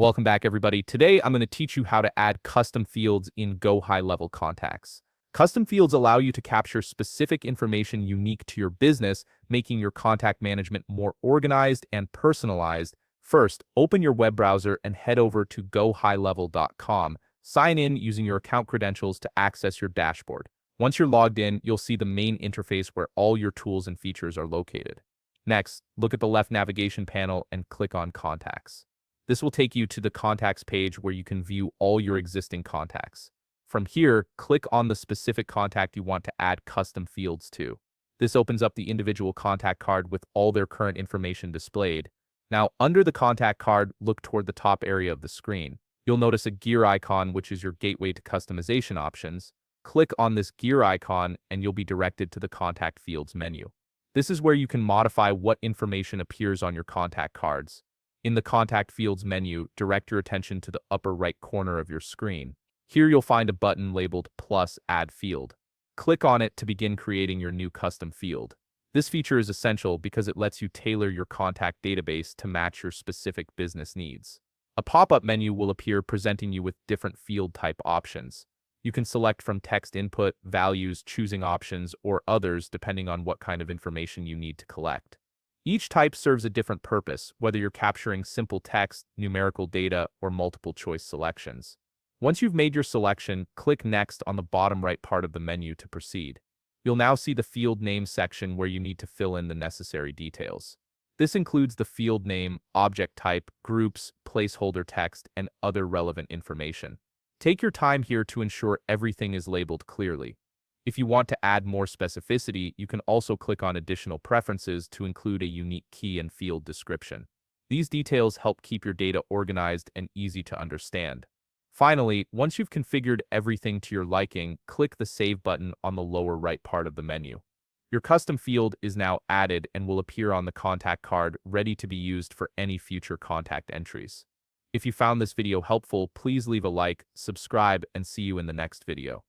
Welcome back, everybody. Today, I'm going to teach you how to add custom fields in GoHighLevel contacts. Custom fields allow you to capture specific information unique to your business, making your contact management more organized and personalized. First, open your web browser and head over to GoHighLevel.com. Sign in using your account credentials to access your dashboard. Once you're logged in, you'll see the main interface where all your tools and features are located. Next, look at the left navigation panel and click on Contacts. This will take you to the Contacts page where you can view all your existing contacts. From here, click on the specific contact you want to add custom fields to. This opens up the individual contact card with all their current information displayed. Now, under the contact card, look toward the top area of the screen. You'll notice a gear icon, which is your gateway to customization options. Click on this gear icon and you'll be directed to the Contact Fields menu. This is where you can modify what information appears on your contact cards. In the Contact Fields menu, direct your attention to the upper right corner of your screen. Here you'll find a button labeled Plus Add Field. Click on it to begin creating your new custom field. This feature is essential because it lets you tailor your contact database to match your specific business needs. A pop-up menu will appear presenting you with different field type options. You can select from text input, values, choosing options, or others depending on what kind of information you need to collect. Each type serves a different purpose, whether you're capturing simple text, numerical data, or multiple choice selections. Once you've made your selection, click Next on the bottom right part of the menu to proceed. You'll now see the field name section where you need to fill in the necessary details. This includes the field name, object type, groups, placeholder text, and other relevant information. Take your time here to ensure everything is labeled clearly. If you want to add more specificity, you can also click on Additional Preferences to include a unique key and field description. These details help keep your data organized and easy to understand. Finally, once you've configured everything to your liking, click the Save button on the lower right part of the menu. Your custom field is now added and will appear on the contact card, ready to be used for any future contact entries. If you found this video helpful, please leave a like, subscribe, and see you in the next video.